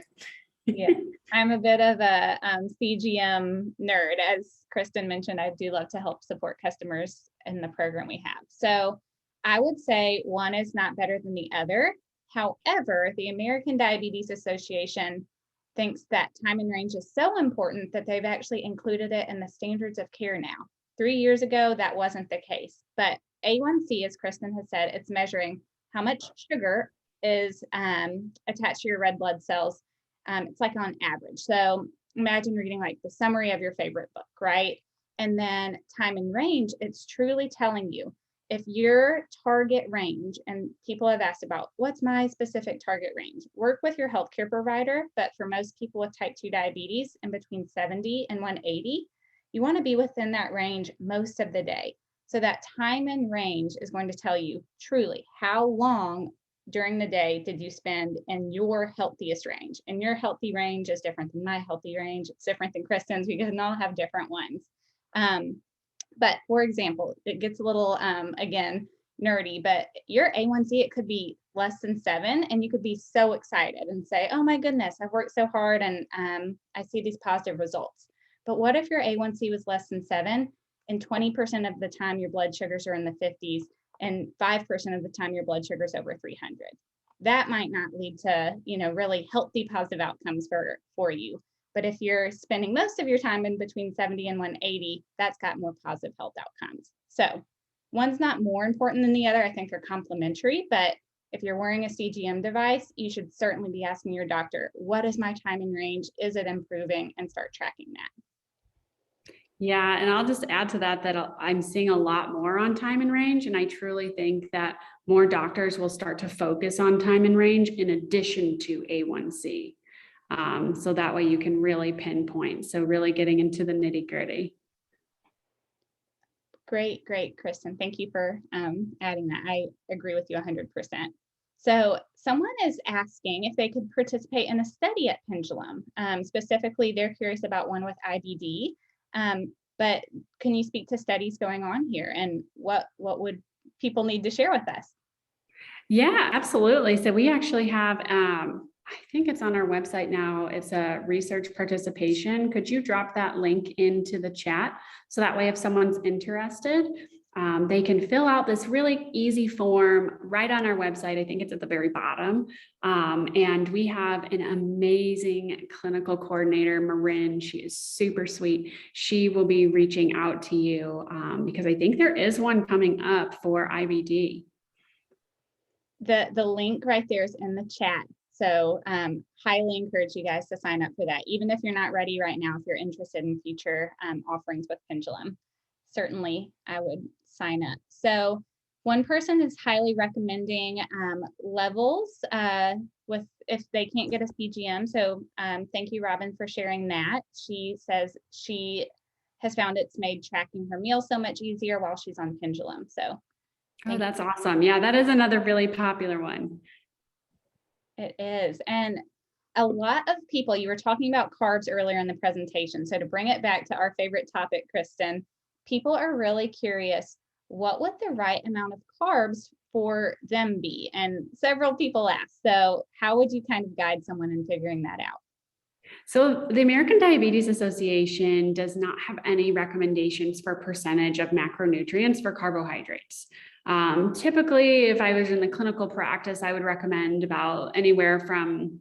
Yeah, I'm a bit of a CGM nerd. As Kristen mentioned, I do love to help support customers in the program we have. So I would say one is not better than the other. However, the American Diabetes Association thinks that time and range is so important that they've actually included it in the standards of care now. 3 years ago, that wasn't the case. But A1C, as Kristen has said, it's measuring how much sugar is attached to your red blood cells. It's like on average. So imagine reading like the summary of your favorite book, right? And then time and range, it's truly telling you if your target range, and people have asked about what's my specific target range, work with your healthcare provider. But for most people with type 2 diabetes, in between 70 and 180, you want to be within that range most of the day. So that time and range is going to tell you truly how long during the day did you spend in your healthiest range. And your healthy range is different than my healthy range. It's different than Kristen's, because we all have different ones. But for example, it gets a little, again, nerdy, but your A1C, it could be less than 7, and you could be so excited and say, oh my goodness, I've worked so hard and I see these positive results. But what if your A1C was less than 7 and 20% of the time your blood sugars are in the 50s and 5% of the time your blood sugar is over 300? That might not lead to, really healthy positive outcomes for you. But if you're spending most of your time in between 70 and 180, that's got more positive health outcomes. So one's not more important than the other. I think they're complementary. But if you're wearing a CGM device, you should certainly be asking your doctor, what is my time and range? Is it improving? And start tracking that. Yeah, and I'll just add to that I'm seeing a lot more on time and range. And I truly think that more doctors will start to focus on time and range in addition to A1C. So that way you can really pinpoint. So really getting into the nitty gritty. Great, Kristen. Thank you for adding that. I agree with you 100%. So someone is asking if they could participate in a study at Pendulum. Specifically, they're curious about one with IBD. But can you speak to studies going on here, and what would people need to share with us? Yeah, absolutely. So we actually have, I think it's on our website now. It's a research participation. Could you drop that link into the chat? So that way, if someone's interested, they can fill out this really easy form right on our website. I think it's at the very bottom. And we have an amazing clinical coordinator, Marin. She is super sweet. She will be reaching out to you because I think there is one coming up for IBD. The link right there is in the chat. So highly encourage you guys to sign up for that, even if you're not ready right now, if you're interested in future offerings with Pendulum. Certainly, I would sign up. So one person is highly recommending levels with if they can't get a CGM. So thank you, Robin, for sharing that. She says she has found it's made tracking her meals so much easier while she's on Pendulum. So oh, that's awesome. Yeah, that is another really popular one. it is. And a lot of people, you were talking about carbs earlier in the presentation. So to bring it back to our favorite topic, Kristen, people are really curious, what would the right amount of carbs for them be? And several people ask, so how would you kind of guide someone in figuring that out? So the American Diabetes Association does not have any recommendations for percentage of macronutrients for carbohydrates. Typically, if I was in the clinical practice, I would recommend about anywhere from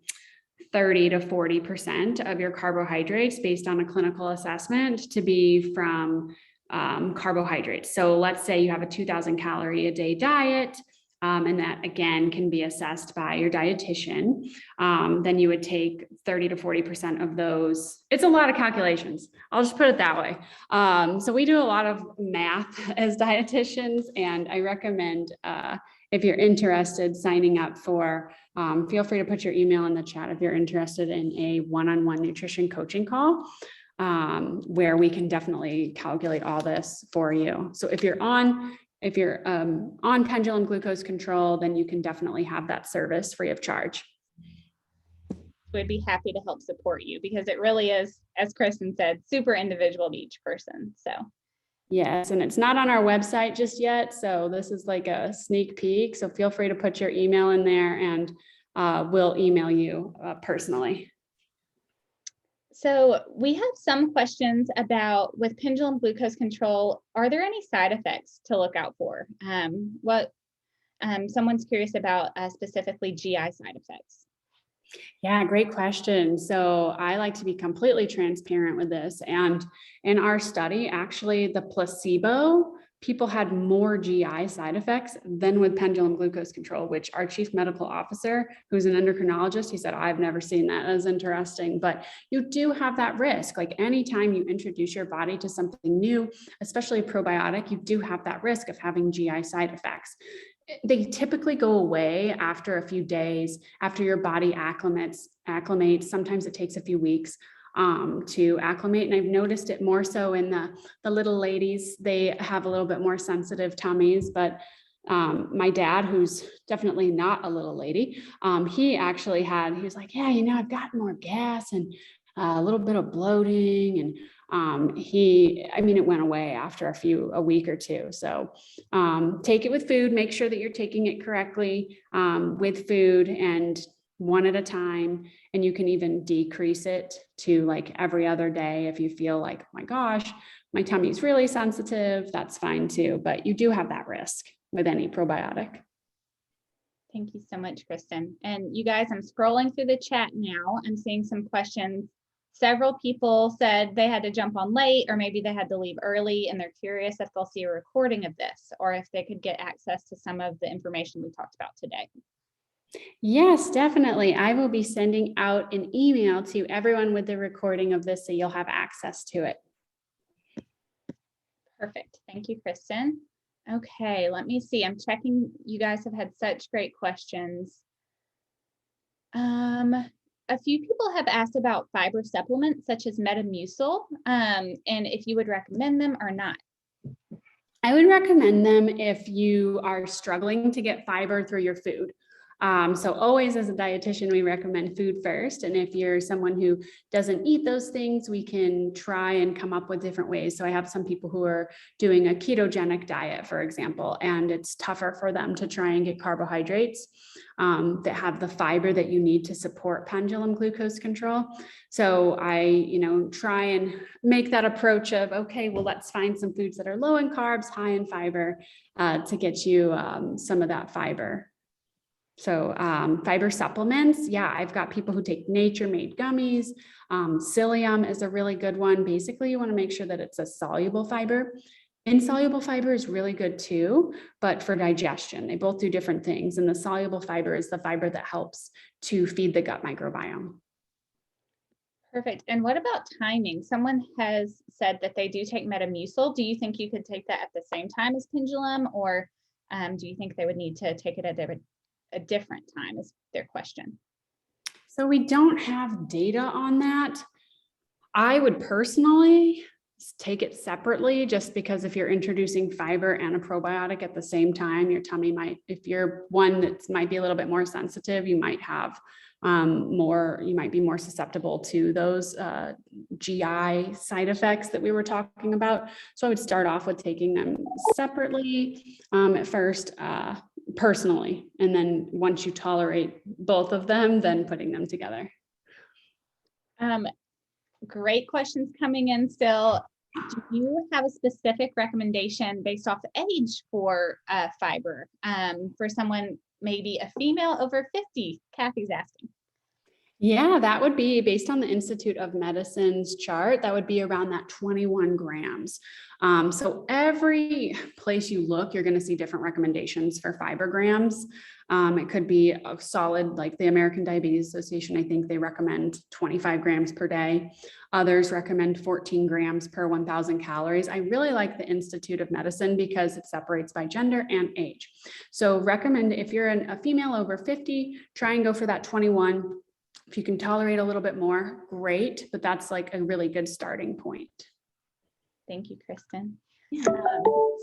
30 to 40% of your carbohydrates based on a clinical assessment to be from carbohydrates. So let's say you have a 2,000 calorie a day diet. And that again can be assessed by your dietitian. Then you would take 30 to 40% of those. It's a lot of calculations. I'll just put it that way. So we do a lot of math as dietitians, and I recommend if you're interested signing up for, feel free to put your email in the chat if you're interested in a one-on-one nutrition coaching call. Where we can definitely calculate all this for you. So if you're on Pendulum glucose control, then you can definitely have that service free of charge. We'd be happy to help support you because it really is, as Kristen said, super individual to each person. So yes, and it's not on our website just yet. So this is like a sneak peek. So feel free to put your email in there and we'll email you personally. So we have some questions about with pendulum glucose control, are there any side effects to look out for? Someone's curious about specifically GI side effects. Yeah, great question. So I like to be completely transparent with this. And in our study, actually the placebo people had more GI side effects than with pendulum glucose control, which our chief medical officer, who's an endocrinologist, he said, I've never seen that. That's interesting, but you do have that risk. Like anytime you introduce your body to something new, especially a probiotic, you do have that risk of having GI side effects. They typically go away after a few days, after your body acclimates. Sometimes it takes a few weeks to acclimate. And I've noticed it more so in the little ladies. They have a little bit more sensitive tummies, but my dad, who's definitely not a little lady, he was like, yeah, I've gotten more gas and a little bit of bloating. And it went away after a week or two. So take it with food, make sure that you're taking it correctly with food and one at a time. And you can even decrease it to like every other day. If you feel like, oh my gosh, my tummy's really sensitive, that's fine too. But you do have that risk with any probiotic. Thank you so much, Kristen. And you guys, I'm scrolling through the chat now. I'm seeing some questions. Several people said they had to jump on late, or maybe they had to leave early, and they're curious if they'll see a recording of this or if they could get access to some of the information we talked about today. Yes, definitely. I will be sending out an email to everyone with the recording of this so you'll have access to it. Perfect. Thank you, Kristen. Okay, let me see. I'm checking. You guys have had such great questions. A few people have asked about fiber supplements such as Metamucil, and if you would recommend them or not. I would recommend them if you are struggling to get fiber through your food. So always as a dietitian, we recommend food first. And if you're someone who doesn't eat those things, we can try and come up with different ways. So I have some people who are doing a ketogenic diet, for example, and it's tougher for them to try and get carbohydrates that have the fiber that you need to support pendulum glucose control. So I, try and make that approach of, okay, well, let's find some foods that are low in carbs, high in fiber to get you some of that fiber. So fiber supplements, yeah, I've got people who take nature-made gummies. Psyllium is a really good one. Basically, you want to make sure that it's a soluble fiber. Insoluble fiber is really good too, but for digestion, they both do different things. And the soluble fiber is the fiber that helps to feed the gut microbiome. Perfect. And what about timing? Someone has said that they do take Metamucil. Do you think you could take that at the same time as Pendulum, or do you think they would need to take it at a different time, is their question? So we don't have data on that. I would personally take it separately, just because if you're introducing fiber and a probiotic at the same time, your tummy might, if you're one that might be a little bit more sensitive, you might have you might be more susceptible to those GI side effects that we were talking about. So I would start off with taking them separately at first, personally, and then once you tolerate both of them, then putting them together. Great questions coming in still. Do you have a specific recommendation based off age for fiber for someone, maybe a female over 50? Kathy's asking. Yeah, that would be based on the Institute of Medicine's chart. That would be around that 21 grams. So every place you look, you're going to see different recommendations for fiber grams. It could be a solid, like the American Diabetes Association, I think they recommend 25 grams per day. Others recommend 14 grams per 1,000 calories. I really like the Institute of Medicine because it separates by gender and age. So recommend, if you're a female over 50, try and go for that 21. If you can tolerate a little bit more, great, but that's like a really good starting point. Thank you, Kristen. Yeah.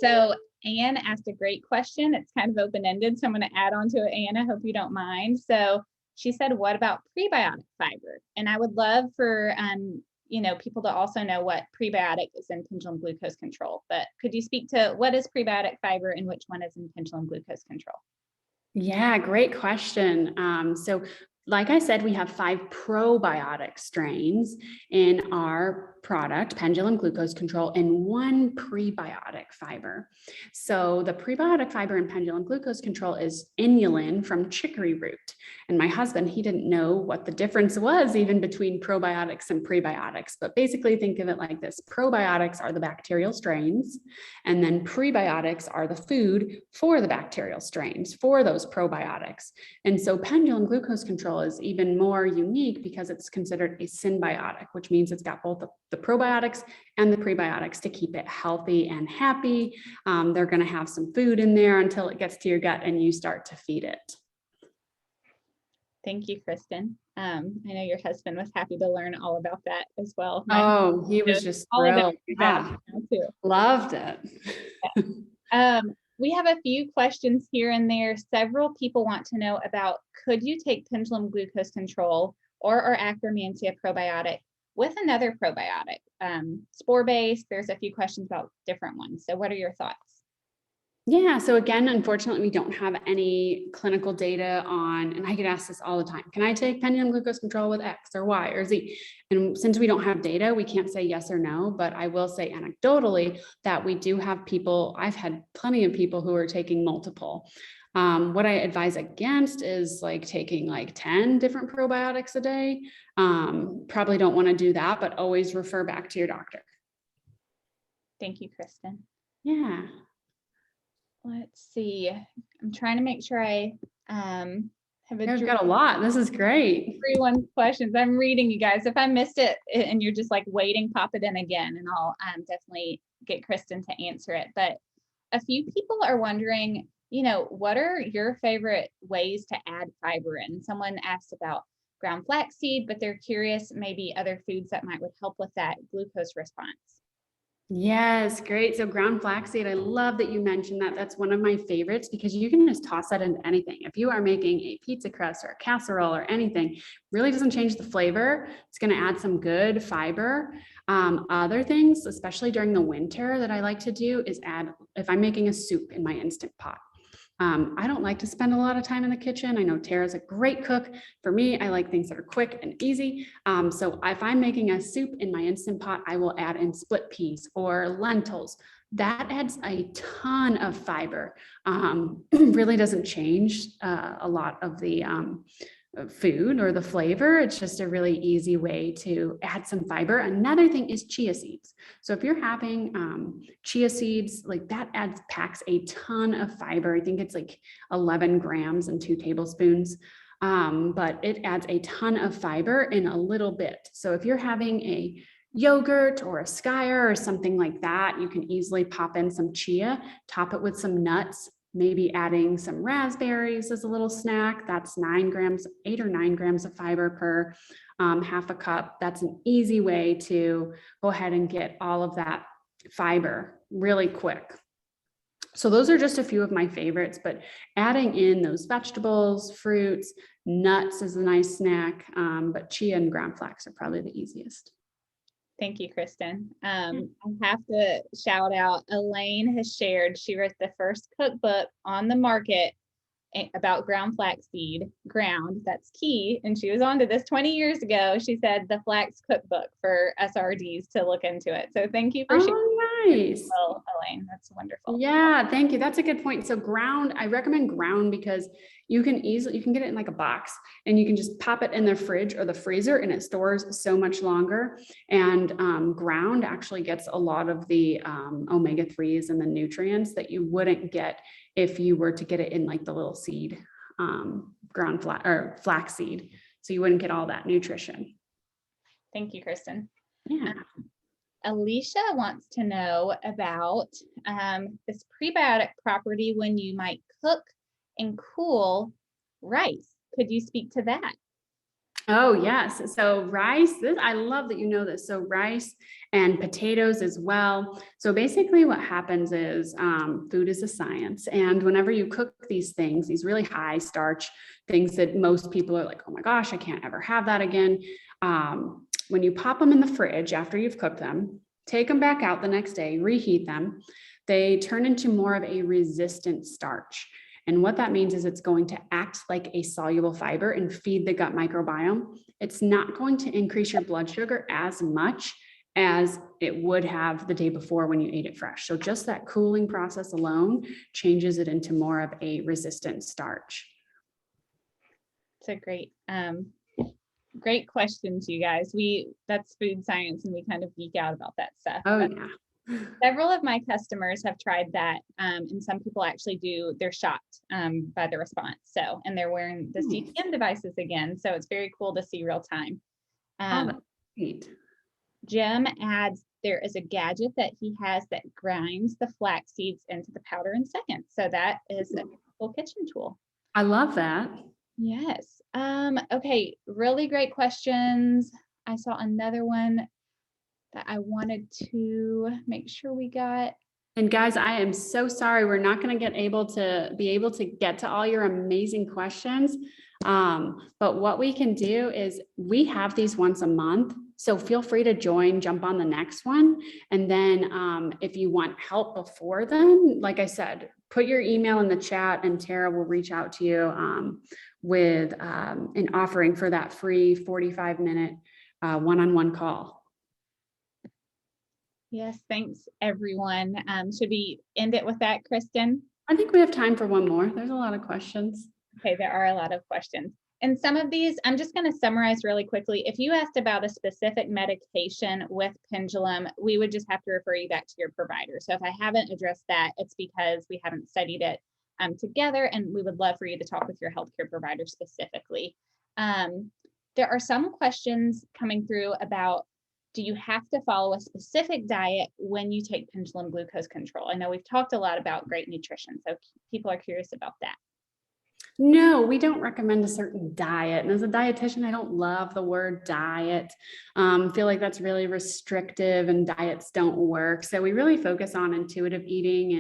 So Anne asked a great question. It's kind of open-ended, so I'm going to add on to it, Anne. I hope you don't mind. So she said, what about prebiotic fiber? And I would love for people to also know what prebiotic is in pendulum glucose control. But could you speak to what is prebiotic fiber and which one is in pendulum glucose control? Yeah, great question. So like I said, we have 5 probiotic strains in our product, Pendulum Glucose Control, and 1 prebiotic fiber. So the prebiotic fiber in Pendulum Glucose Control is inulin from chicory root. And my husband, he didn't know what the difference was even between probiotics and prebiotics, but basically think of it like this. Probiotics are the bacterial strains, and then prebiotics are the food for the bacterial strains, for those probiotics. And so Pendulum Glucose Control is even more unique because it's considered a symbiotic, which means it's got both the probiotics and the prebiotics to keep it healthy and happy. They're going to have some food in there until it gets to your gut and you start to feed it. Thank you, Kristen. I know your husband was happy to learn all about that as well. Oh, he was just thrilled. Yeah. Loved it. We have a few questions here and there. Several people want to know about, could you take Pendulum Glucose Control or our Akkermansia probiotic with another probiotic, spore-based? There's a few questions about different ones. So what are your thoughts? Yeah, so again, unfortunately, we don't have any clinical data on, and I get asked this all the time, can I take Pendulum Glucose Control with X or Y or Z? And since we don't have data, we can't say yes or no, but I will say anecdotally that we do have people, I've had plenty of people who are taking multiple. What I advise against is like taking like 10 different probiotics a day. Probably don't want to do that, but always refer back to your doctor. Thank you, Kristen. Yeah. Let's see. I'm trying to make sure I have You've got a lot. This is great. Everyone's questions. I'm reading, you guys. If I missed it and you're just like waiting, pop it in again, and I'll definitely get Kristen to answer it. But a few people are wondering, what are your favorite ways to add fiber in? Someone asked about ground flaxseed, but they're curious maybe other foods that would help with that glucose response. Yes, great. So ground flaxseed, I love that you mentioned that. That's one of my favorites because you can just toss that into anything. If you are making a pizza crust or a casserole or anything, really doesn't change the flavor. It's going to add some good fiber. Other things, especially during the winter, that I like to do is add, if I'm making a soup in my Instant Pot. I don't like to spend a lot of time in the kitchen. I know Tara's a great cook. For me, I like things that are quick and easy. So if I'm making a soup in my Instant Pot, I will add in split peas or lentils. That adds a ton of fiber. Really doesn't change a lot of the food or the flavor. It's just a really easy way to add some fiber. Another thing is chia seeds. So if you're having chia seeds, like that packs a ton of fiber. I think it's like 11 grams and 2 tablespoons. But it adds a ton of fiber in a little bit. So if you're having a yogurt or a skyr or something like that, you can easily pop in some chia, top it with some nuts, maybe adding some raspberries as a little snack. That's 9 grams, 8 or 9 grams of fiber per half a cup. That's an easy way to go ahead and get all of that fiber really quick. So those are just a few of my favorites, but adding in those vegetables, fruits, nuts is a nice snack, but chia and ground flax are probably the easiest. Thank you, Kristen. I have to shout out, Elaine has shared, she wrote the first cookbook on the market about ground flaxseed, ground, that's key. And she was on to this 20 years ago. She said the flax cookbook for SRDs to look into it. So thank you for sharing. Oh, nice. Well, Elaine, that's wonderful. Yeah, thank you. That's a good point. So ground, I recommend ground because you can get it in like a box and you can just pop it in the fridge or the freezer and it stores so much longer. And ground actually gets a lot of the omega-3s and the nutrients that you wouldn't get if you were to get it in like the little seed, ground flax seed. So you wouldn't get all that nutrition. Thank you, Kristen. Yeah. Alicia wants to know about this prebiotic property when you might cook and cool rice. Could you speak to that? Oh, yes. So rice, I love that you know this. So rice and potatoes as well. So basically what happens is food is a science. And whenever you cook these things, these really high starch things that most people are like, oh my gosh, I can't ever have that again. When you pop them in the fridge after you've cooked them, take them back out the next day, reheat them, they turn into more of a resistant starch. And what that means is it's going to act like a soluble fiber and feed the gut microbiome. It's not going to increase your blood sugar as much as it would have the day before when you ate it fresh. So just that cooling process alone changes it into more of a resistant starch. It's a great questions, you guys. That's food science and we kind of geek out about that stuff. Oh, but yeah. Several of my customers have tried that, and some people actually they're shocked by the response. So, and they're wearing the CPM devices again. So it's very cool to see real time. Oh, that's great. Jim adds, there is a gadget that he has that grinds the flax seeds into the powder in seconds. So that is a cool kitchen tool. I love that. Yes. Okay. Really great questions. I saw another one that I wanted to make sure we got. And guys, I am so sorry. We're not going to be able to get to all your amazing questions. But what we can do is we have these once a month. So feel free to jump on the next one. And then if you want help before then, like I said, put your email in the chat and Tara will reach out to you with an offering for that free 45-minute one-on-one call. Yes, thanks everyone. Should we end it with that, Kristen? I think we have time for one more. There's a lot of questions. Okay, there are a lot of questions. And some of these, I'm just going to summarize really quickly. If you asked about a specific medication with Pendulum, we would just have to refer you back to your provider. So if I haven't addressed that, it's because we haven't studied it together, and we would love for you to talk with your healthcare provider specifically. There are some questions coming through about, do you have to follow a specific diet when you take Pendulum glucose control? I know we've talked a lot about great nutrition, so people are curious about that. No, we don't recommend a certain diet. And as a dietitian, I don't love the word diet. Feel like that's really restrictive and diets don't work. So we really focus on intuitive eating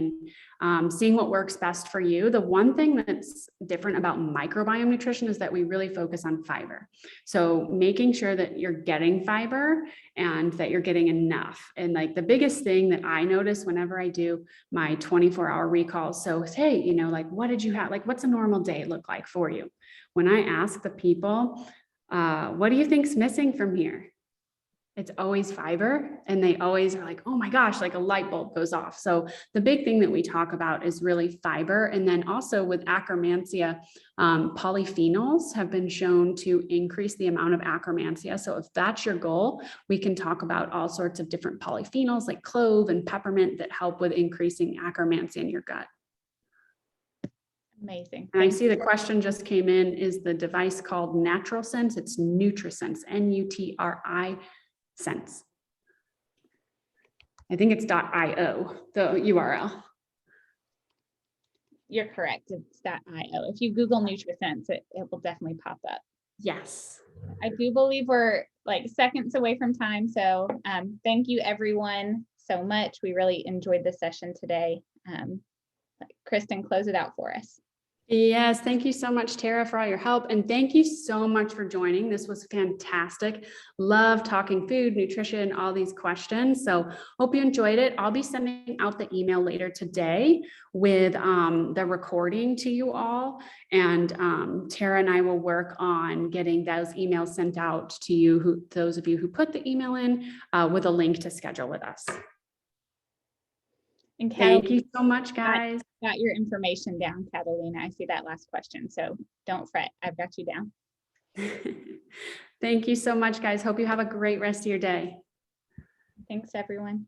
and seeing what works best for you. The one thing that's different about microbiome nutrition is that we really focus on fiber. So making sure that you're getting fiber and that you're getting enough. And like the biggest thing that I notice whenever I do my 24-hour recalls, so hey, like what did you have? Like what's a normal day look like for you? When I ask the people, what do you think's missing from here? it's always fiber, and they always are like, oh my gosh, like a light bulb goes off. So the big thing that we talk about is really fiber. And then also with Akkermansia, polyphenols have been shown to increase the amount of Akkermansia. So if that's your goal, we can talk about all sorts of different polyphenols like clove and peppermint that help with increasing Akkermansia in your gut. Amazing. And I see the question just came in, is the device called Natural Sense? It's NutriSense, N-U-T-R-I Sense. I think it's .io, the URL. You're correct. It's .io. If you Google NutriSense, it will definitely pop up. Yes. I do believe we're like seconds away from time. So thank you everyone so much. We really enjoyed the session today. Kristen, close it out for us. Yes, thank you so much, Tara, for all your help. And thank you so much for joining. This was fantastic. Love talking food, nutrition, all these questions. So hope you enjoyed it. I'll be sending out the email later today with the recording to you all. And Tara and I will work on getting those emails sent out to you, those of you who put the email in, with a link to schedule with us. And thank you so much, guys. Got your information down, Catalina. I see that last question, so don't fret. I've got you down. Thank you so much, guys. Hope you have a great rest of your day. Thanks, everyone.